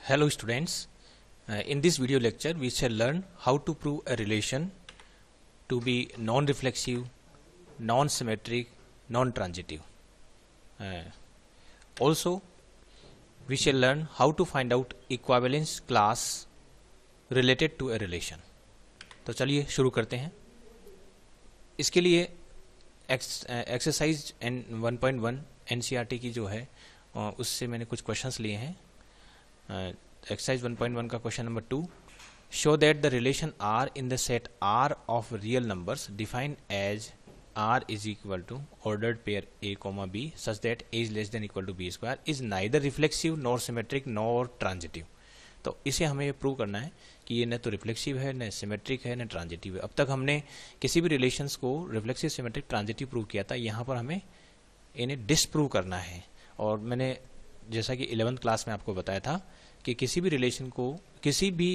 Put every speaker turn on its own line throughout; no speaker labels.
Hello students, in this video lecture we shall learn how to prove a relation to be non-reflexive, non-symmetric, non-transitive. Also we shall learn how to find out equivalence class related to a relation. तो चलिए शुरू करते हैं. इसके लिए exercise 1.1 NCERT की जो है उससे मैंने कुछ क्वेश्चंस लिए हैं. Exercise 1.1 का question number 2. Show that the relation R in the set R of real numbers defined as R is equal to ordered pair A, B such that A is less than equal to B square is neither reflexive nor symmetric nor transitive. तो इसे हमें ये prove करना है कि ये न तो रिफ्लेक्सिव है, न सिमेट्रिक है, न ट्रांजिटिव है. अब तक हमने किसी भी रिलेशंस को रिफ्लेक्सिव, सिमेट्रिक, ट्रांजिटिव प्रूव किया था. यहाँ पर हमें इन्हें डिसप्रूव करना है. और मैंने जैसा कि 11th क्लास में आपको बताया था कि किसी भी रिलेशन को, किसी भी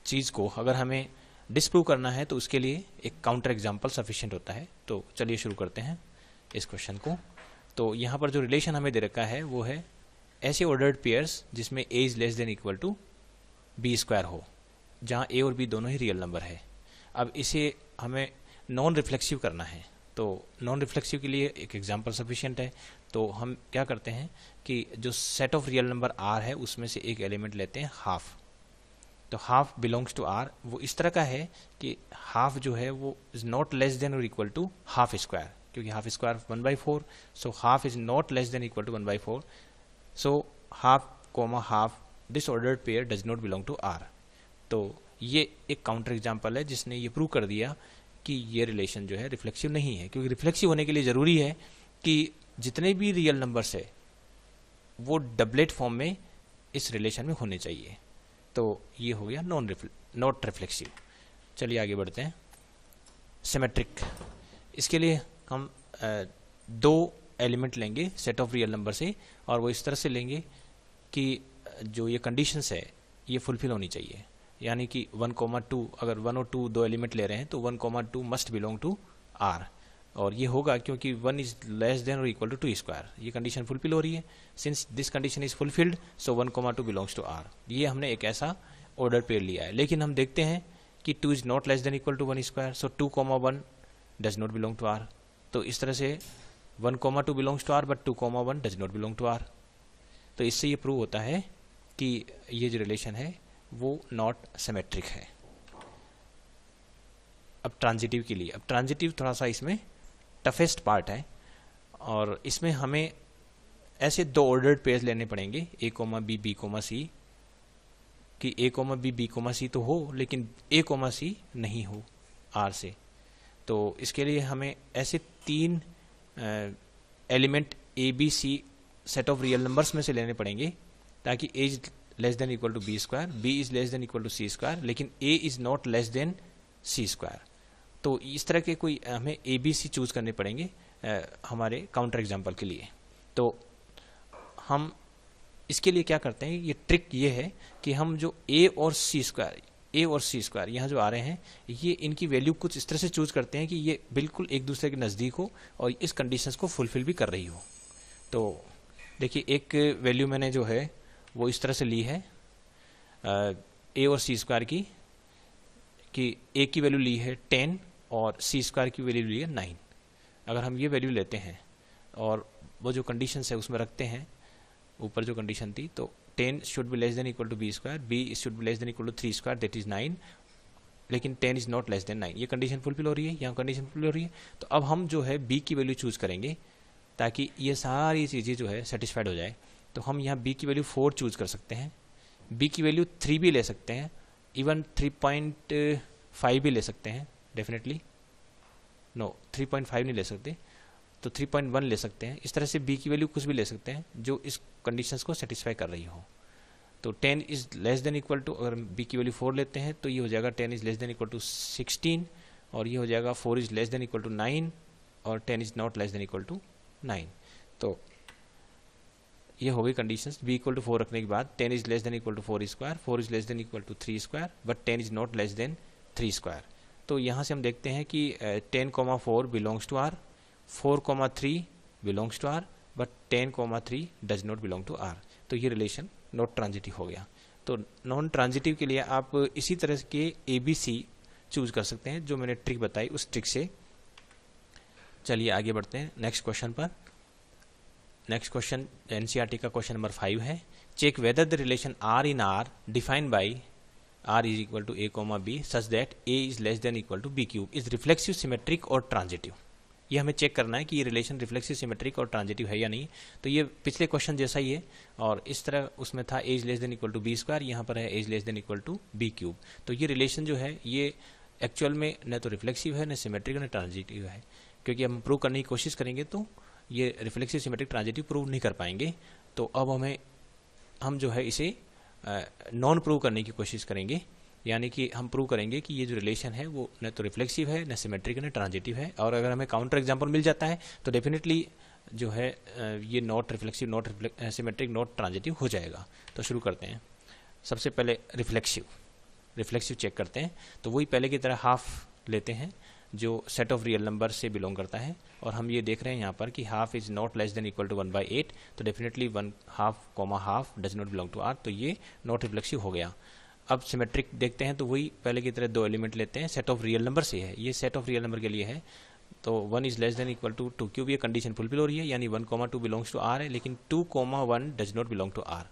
चीज़ को अगर हमें डिसप्रूव करना है तो उसके लिए एक काउंटर एग्जाम्पल सफिशिएंट होता है. तो चलिए शुरू करते हैं इस क्वेश्चन को. तो यहाँ पर जो रिलेशन हमें दे रखा है वो है ऐसे ऑर्डर्ड पेयर्स जिसमें A is less than equal to B square हो, जहाँ A और B दोनों ही रियल नंबर है. अब इसे हमें नॉन रिफ्लेक्सिव करना है. तो नॉन रिफ्लेक्सिव के लिए एक एग्जांपल सफिशिएंट है. तो हम क्या करते हैं कि जो set of real number R है उसमें से एक एलिमेंट लेते हैं हाफ. तो हाफ बिलोंग्स टू R. वो इस तरह का है कि हाफ जो है वो इज नॉट लेस देन और इक्वल टू हाफ स्क्वायर, क्योंकि half square 1/4. So half is not less than equal to 1/4. So half comma half this ordered pair does not belong to R. तो ये एक counter example है जिसने ये prove कर दिया कि ये रिलेशन जो है रिफ्लेक्सिव नहीं है. क्योंकि रिफ्लेक्सिव होने के लिए ज़रूरी है कि जितने भी रियल नंबर्स है वो डबलेट फॉर्म में इस रिलेशन में होने चाहिए. तो ये हो गया नॉट रिफ्लेक्सिव. चलिए आगे बढ़ते हैं. सिमेट्रिक, इसके लिए हम दो एलिमेंट लेंगे सेट ऑफ रियल नंबर से, और वो इस तरह से लेंगे कि जो ये कंडीशंस है ये फुलफिल होनी चाहिए. यानी कि 1,2, अगर 1 और 2 दो एलिमेंट ले रहे हैं तो 1,2 मस्ट बिलोंग टू R. और ये होगा क्योंकि 1 इज लेस देन और इक्वल टू 2 स्क्वायर. ये कंडीशन फुलफिल हो रही है. Since this condition is fulfilled so 1,2 belongs to R. ये हमने एक ऐसा ऑर्डर पेयर लिया है. लेकिन हम देखते हैं कि 2 is not less than equal to 1 square. So 2,1 does not belong to R. तो इस तरह से 1,2 belongs to R but 2,1 does not belong to R. तो इससे ये प्रूव होता है कि ये जो रिलेशन है वो नॉट सिमेट्रिक है. अब ट्रांजिटिव के लिए, अब ट्रांजिटिव थोड़ा सा इसमें टफेस्ट पार्ट है, और इसमें हमें ऐसे दो ऑर्डर्ड पेयर्स लेने पड़ेंगे A, B, B, C, कि A, B, B, C तो हो लेकिन A, C नहीं हो R से. तो इसके लिए हमें ऐसे तीन element A, B, C set of real numbers में से लेने पड़ेंगे ताकि A is less than equal to B square, B is less than equal to C square, लेकिन A is not less than C square. तो इस तरह के कोई हमें ABC चूज करने पड़ेंगे हमारे काउंटर एग्जाम्पल के लिए. तो हम इसके लिए क्या करते हैं, ये ट्रिक ये है कि हम जो A और C स्क्वायर यहाँ जो आ रहे हैं ये इनकी वैल्यू कुछ इस तरह से चूज करते हैं कि ये बिल्कुल एक दूसरे के नज़दीक हो और इस कंडीशंस को फुलफिल भी कर रही हो. तो देखिए एक वैल्यू मैंने जो है वो इस तरह से ली है A और C स्क्वायर की, कि A की वैल्यू ली है 10 और C स्क्वायर की वैल्यू ली है 9. अगर हम ये वैल्यू लेते हैं और वो जो कंडीशंस है उसमें रखते हैं, ऊपर जो कंडीशन थी, तो 10 should be less than equal to B square, B should be less than equal to 3 square that is 9, लेकिन 10 इज नॉट लेस देन 9. ये कंडीशन फुलफिल हो रही है, यहाँ कंडीशन फुलफिल हो रही है. तो अब हम जो है B की वैल्यू चूज करेंगे ताकि ये सारी चीज़ें जो है सेटिस्फाइड हो जाए. तो हम यहाँ B की वैल्यू 4 चूज कर सकते हैं, B की वैल्यू 3 भी ले सकते हैं, इवन 3.5 भी ले सकते हैं. डेफिनेटली नो 3.5 नहीं ले सकते, तो 3.1 ले सकते हैं. इस तरह से B की वैल्यू कुछ भी ले सकते हैं जो इस कंडीशंस को सेटिस्फाई कर रही हो. तो 10 is less than equal to, अगर B की वैल्यू 4 लेते हैं तो ये हो जाएगा 10 is less than equal to 16, और ये हो जाएगा 4 is less than equal to 9, और 10 is not less than equal to 9. तो ये हो गई कंडीशंस. B इक्वल टू 4 रखने के बाद 10 is less than equal to 4 square, 4 is less than equal to 3 square, but 10 is not less than 3 square. तो यहाँ से हम देखते हैं कि 10,4 belongs to R, 4,3 belongs to R, but 10,3 does not belong to R, तो ये रिलेशन नॉट ट्रांजिटिव हो गया। तो नॉन ट्रांजिटिव के लिए आप इसी तरह के ABC चूज कर सकते हैं, जो मैंने ट्रिक बताई उस ट्रिक से। चलिए आगे बढ़ते हैं नेक्स्ट क्वेश्चन पर। नेक्स्ट क्वेश्चन NCERT का क्वेश्चन नंबर 5 है। Check whether the relation R in R defined by R is equal to A, B such that A is less than equal to B cube is reflexive, symmetric और transitive. ये हमें check करना है कि ये relation reflexive, symmetric और transitive है या नहीं। तो ये पिछले क्वेश्चन जैसा ही है, और इस तरह उसमें था A is less than equal to B square, यहाँ पर है A is less than equal to B cube. तो ये रिलेशन जो है ये एक्चुअल में न तो रिफ्लेक्सिव है, न सिमेट्रिक, न ट्रांजिटिव है, क्योंकि हम प्रूव करने की कोशिश करेंगे तो ये रिफ्लेक्सिव, सिमेट्रिक, ट्रांजिटिव प्रूव नहीं कर पाएंगे। तो अब हम जो है इसे नॉन प्रूव करने की कोशिश करेंगे, यानी कि हम प्रूव करेंगे कि ये जो रिलेशन है वो न तो रिफ्लेक्सिव है, न सिमेट्रिक, न ट्रांजिटिव है। और अगर हमें काउंटर एग्जांपल मिल जाता है तो डेफिनेटली जो है ये not reflexive, not symmetric, not transitive हो जाएगा। तो शुरू करते हैं। सबसे पहले रिफ्लेक्सिव चेक करते हैं। तो वही पहले की तरह हाफ लेते हैं जो सेट ऑफ रियल नंबर से बिलोंग करता है, और हम ये देख रहे हैं यहाँ पर कि हाफ is not less than equal to 1/8, तो definitely 1 half comma half does not belong to R, तो ये नॉट रिफ्लेक्सिव हो गया। अब सिमेट्रिक देखते हैं, तो वही पहले की तरह दो एलिमेंट लेते हैं, सेट ऑफ रियल नंबर से है, ये सेट ऑफ रियल नंबर के लिए है। तो 1 is less than equal to 2 cube, ये कंडीशन फुलफिल हो रही है, यानी 1,2 बिलोंग्स टू आर है, लेकिन 2,1 does not belong to R.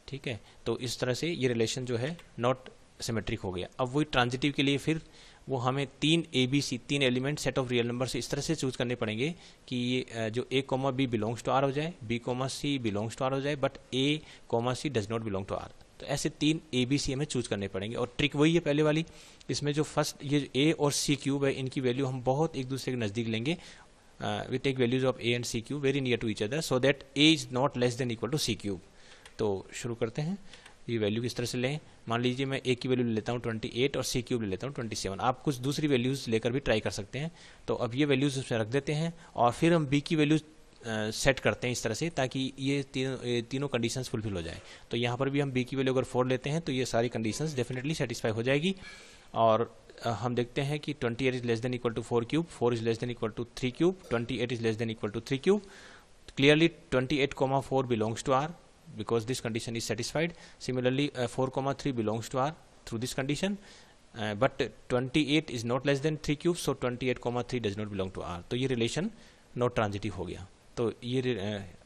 ठीक है, तो इस तरह से ये रिलेशन जो है नॉट सिमेट्रिक हो गया। अब वही ट्रांजिटिव के लिए फिर वो हमें 3 ABC, 3 element set of real number से इस तरह से चूज करने पड़ेंगे कि ये जो A, B belongs to R हो जाए, B, C belongs to R हो जाए, but A, C does not belong to R. तो ऐसे 3 ABC हमें चूज करने पड़ेंगे, और ट्रिक वही है पहले वाली। इसमें जो फर्स्ट ये A और C क्यूब है, इनकी वैल्यू हम बहुत एक दूसरे के नज़दीक लेंगे। We take values of A and C cube very near to each other so that A is not less than equal to C cube. तो शुरू करते हैं। ये वैल्यू किस तरह से लें, मान लीजिए मैं A की वैल्यू ले लेता हूँ 28 और C क्यूब ले लेता हूँ 27। आप कुछ दूसरी वैल्यूज लेकर भी ट्राई कर सकते हैं। तो अब ये वैल्यूज उसमें रख देते हैं, और फिर हम B की वैल्यूज सेट करते हैं इस तरह से, ताकि ये तीनों कंडीशंस फुलफिल हो जाए। तो यहाँ पर भी हम B की वैल्यू अगर 4 लेते हैं तो ये सारी कंडीशंस डेफिनेटली सेटिस्फाई हो जाएगी। और हम देखते हैं कि 28 is less than equal to 4 cube, 4 is less than equal to 3 cube, 28 is less than equal to 3 cube. Clearly 28,4 belongs to R because this condition is satisfied. Similarly 4,3 belongs to R through this condition, but 28 is not less than 3 cube, so 28,3 does not belong to R. तो ये relation not transitive हो गया। तो ये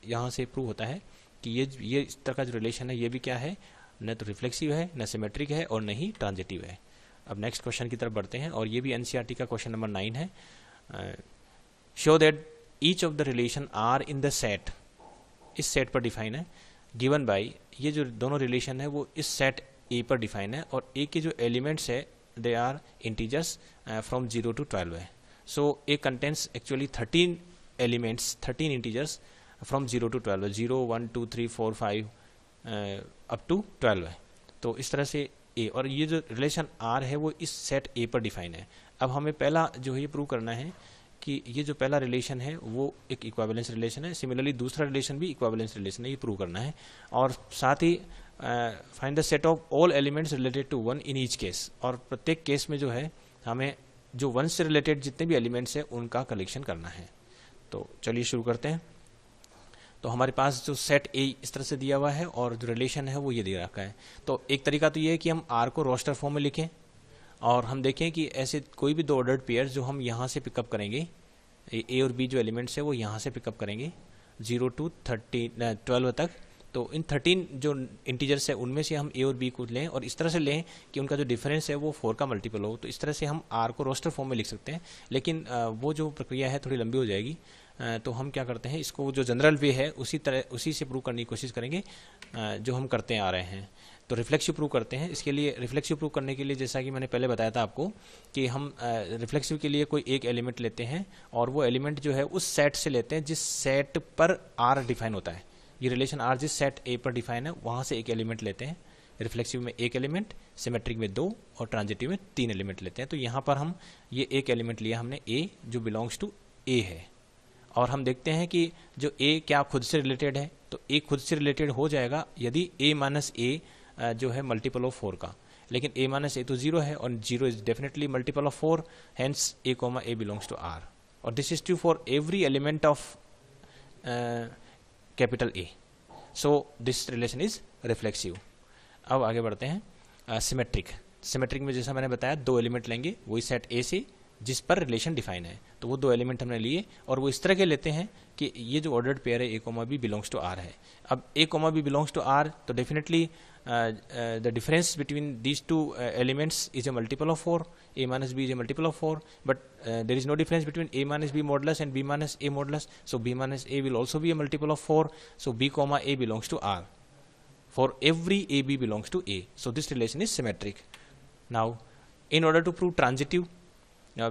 यहाँ से prove होता है कि ये इस तरह का जो रिलेशन है ये भी क्या है, न तो रिफ्लेक्सिव है, न सिमेट्रिक है, और न ही ट्रांजिटिव है। अब नेक्स्ट क्वेश्चन की तरफ बढ़ते हैं, और ये भी NCERT का क्वेश्चन नंबर 9 है। Show that each of the relation are in the set, इस सेट पर डिफाइन है, गिवन बाई, ये जो दोनों रिलेशन है वो इस सेट A पर डिफाइन है, और A के जो एलिमेंट्स है they are integers from 0 to 12 है। So A contents actually 13 elements, 13 integers from 0 to 12 है, 0, 1, 2, 3, 4, 5 अप टू 12 है। तो इस तरह से A, और ये जो रिलेशन R है वो इस सेट A पर डिफाइन है। अब हमें पहला जो है ये प्रूव करना है कि ये जो पहला रिलेशन है वो एक इक्विवेलेंस रिलेशन है, सिमिलरली दूसरा रिलेशन भी इक्विवेलेंस रिलेशन है, ये प्रूव करना है। और साथ ही find the set of all elements related to 1 in each case, और प्रत्येक केस में जो है हमें जो 1 से रिलेटेड जितने भी एलिमेंट्स हैं उनका कलेक्शन करना है। तो चलिए शुरू करते हैं। तो हमारे पास जो सेट A इस तरह से दिया हुआ है, और जो रिलेशन है वो ये दे रखा है। तो एक तरीका तो ये है कि हम R को रोस्टर फॉर्म में लिखें, और हम देखें कि ऐसे कोई भी दो ऑर्डर्ड पेयर जो हम यहाँ से पिकअप करेंगे, A और B जो एलिमेंट्स है वो यहाँ से पिकअप करेंगे 0 to 12 तक। तो इन 13 जो इंटीजर्स है उनमें से हम A और B को लें, और इस तरह से लें कि उनका जो डिफरेंस है वो 4 का मल्टीपल हो। तो इस तरह से हम R को रोस्टर फॉर्म में लिख सकते हैं, लेकिन वो जो प्रक्रिया है थोड़ी लंबी हो जाएगी। तो हम क्या करते हैं, इसको जो जनरल वे है उसी से प्रूव करने की कोशिश करेंगे जो हम करते आ रहे हैं। तो रिफ्लेक्सिव प्रूव करते हैं। इसके लिए रिफ्लेक्सिव प्रूव करने के लिए जैसा कि मैंने पहले बताया था आपको कि हम रिफ्लेक्सिव के लिए कोई एक एलिमेंट लेते हैं, और वो एलिमेंट जो है उस सेट से लेते हैं जिस सेट पर R डिफाइन होता है। ये रिलेशन R जिस सेट A पर डिफाइन है वहाँ से एक एलिमेंट लेते हैं। रिफ्लेक्सिव में एक एलिमेंट, सिमेट्रिक में 2, और ट्रांजिटिव में 3 एलिमेंट लेते हैं। तो यहाँ पर हम ये एक एलिमेंट लिया हमने A जो बिलोंग्स टू A है, और हम देखते हैं कि जो A क्या खुद से रिलेटेड है। तो A खुद से रिलेटेड हो जाएगा यदि A माइनस A जो है मल्टीपल ऑफ 4 का, लेकिन A माइनस A तो 0 है, और 0 is definitely multiple of 4, hence A, A belongs to R। और this is true for every element of capital A, so this relation is reflexive. अब आगे बढ़ते हैं सिमेट्रिक। सिमेट्रिक में जैसा मैंने बताया 2 एलिमेंट लेंगे वही सेट ए से जिस पर रिलेशन डिफाइन है, तो वो 2 एलिमेंट हमने लिए और वो इस तरह के लेते हैं कि ये जो ऑर्डर्ड पेयर है A comma B belongs to R है। अब A comma B belongs to R, तो definitely the difference between these two elements is a multiple of 4. A minus b is a multiple of 4, but there is no difference between a minus b modulus and b minus a modulus, so b minus a will also be a multiple of 4, so b comma a belongs to R for every a b belongs to a, so this relation is symmetric. Now in order to prove transitive,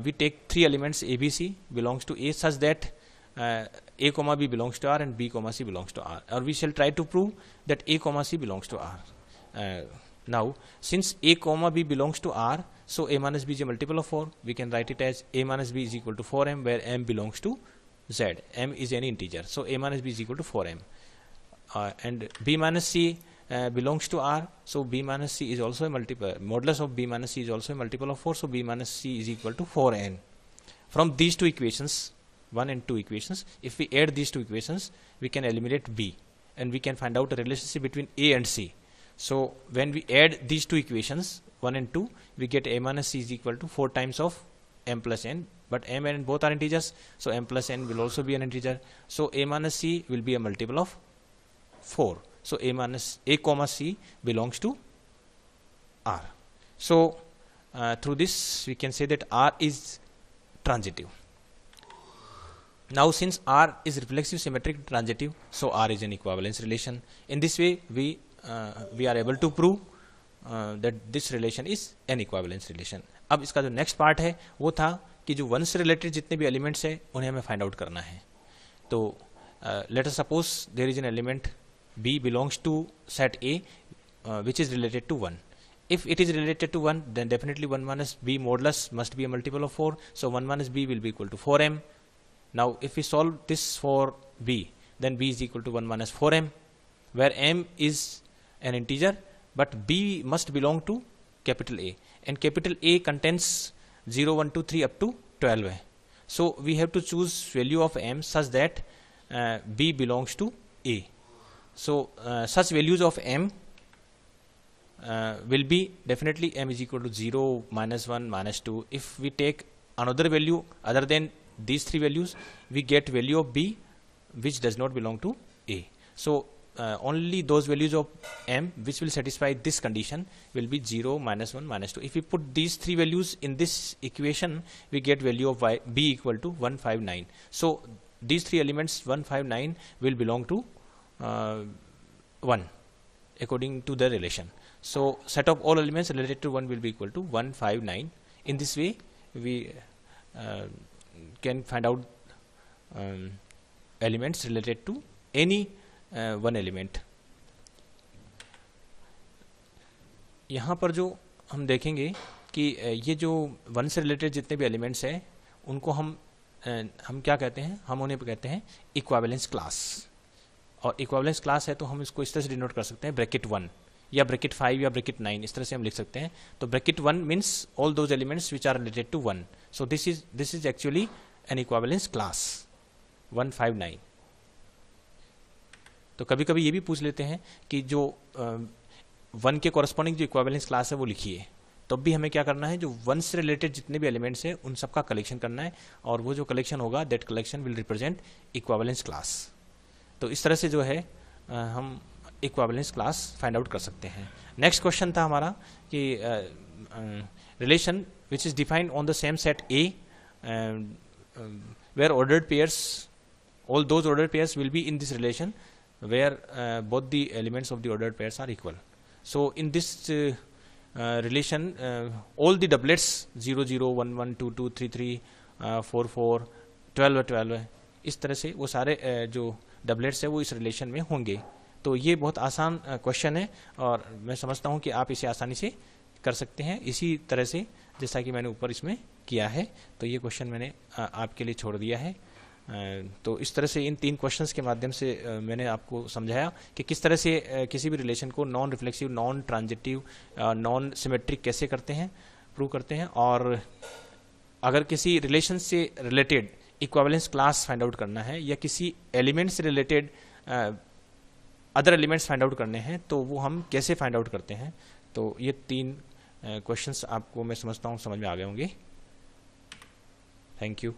we take 3 elements a b c belongs to a such that a comma b belongs to R and b comma c belongs to R, or we shall try to prove that a comma c belongs to R. Now since a comma b belongs to R, so a minus b is a multiple of 4, we can write it as a minus b is equal to 4m, where m belongs to z, m is any integer, so a minus b is equal to 4m. And b minus c belongs to R, so b minus c is also a multiple, modulus of b minus c is also a multiple of 4, so b minus c is equal to 4n. From these 2 equations, 1 and 2 equations, if we add these 2 equations, we can eliminate b and we can find out a relationship between a and c. So when we add these 2 equations 1 and 2, we get a minus c is equal to 4 times of m plus n, but m and n both are integers, so m plus n will also be an integer, so a minus c will be a multiple of 4, so a comma c belongs to R. So through this we can say that R is transitive. Now since R is reflexive, symmetric, transitive, so R is an equivalence relation. In this way we are able to prove that this relation is an equivalence relation. अब इसका जो next part है वो था कि जो 1 से related जितने भी एलिमेंट्स हैं उन्हें हमें फाइंड आउट करना है। तो let us suppose there is an element b belongs to set A which is related to 1. If it is related to 1, then definitely 1 minus b modulus must be a multiple of 4, so 1 minus b will be equal to 4m. Now if we solve this for b, then b is equal to 1 minus 4m, where m is an integer but b must belong to capital A, and capital A contains 0 1 2 3 up to 12 है, so we have to choose value of m such that b belongs to A. So such values of m will be definitely m is equal to 0, minus 1, minus 2. If we take another value other than these 3 values, we get value of b which does not belong to A. So only those values of m which will satisfy this condition will be 0, minus 1, minus 2. If we put these 3 values in this equation, we get value of b equal to 159. So these 3 elements 159 will belong to 1 according to the relation. So set of all elements related to 1 will be equal to 159. In this way we can find out elements related to any one element. यहाँ पर जो हम देखेंगे कि ये जो 1 से related जितने भी एलिमेंट्स हैं उनको हम क्या कहते हैं, हम उन्हें कहते हैं इक्विवेलेंस क्लास। और इक्विवेलेंस क्लास है तो हम इसको इस तरह से डिनोट कर सकते हैं ब्रैकेट 1 या ब्रैकेट 5 या ब्रैकेट 9, इस तरह से हम लिख सकते हैं। तो bracket 1 means all those elements which are related to 1, so this is actually an equivalence class 159। तो कभी कभी ये भी पूछ लेते हैं कि जो 1 के कॉरस्पॉन्डिंग जो इक्विवेलेंस क्लास है वो लिखिए, तब भी हमें क्या करना है, जो 1 से रिलेटेड जितने भी एलिमेंट्स हैं उन सबका कलेक्शन करना है, और वो जो कलेक्शन होगा that collection will represent equivalence class. तो इस तरह से जो है हम इक्विवेलेंस क्लास फाइंड आउट कर सकते हैं। नेक्स्ट क्वेश्चन था हमारा कि relation which is defined on the same set A where ordered pairs, all those ordered pairs will be in this relation where both the elements of the ordered pairs are equal. So in this relation all the doublets 0 0 1 1 2 2 3 3 4 4 12 12 इस तरह से वो सारे जो doublets है वो इस relation में होंगे। तो ये बहुत आसान क्वेश्चन है और मैं समझता हूँ कि आप इसे आसानी से कर सकते हैं इसी तरह से जैसा कि मैंने ऊपर इसमें किया है। तो ये क्वेश्चन मैंने आपके लिए छोड़ दिया है। तो इस तरह से इन 3 क्वेश्चंस के माध्यम से मैंने आपको समझाया कि किस तरह से किसी भी रिलेशन को non reflexive, non transitive, non symmetric कैसे करते हैं, प्रूव करते हैं। और अगर किसी रिलेशन से related equivalence class find out करना है या किसी एलिमेंट से related other elements find out करने हैं, तो वो हम कैसे फाइंड आउट करते हैं। तो ये 3 क्वेश्चंस आपको मैं समझता हूँ समझ में आ गए होंगे। Thank you.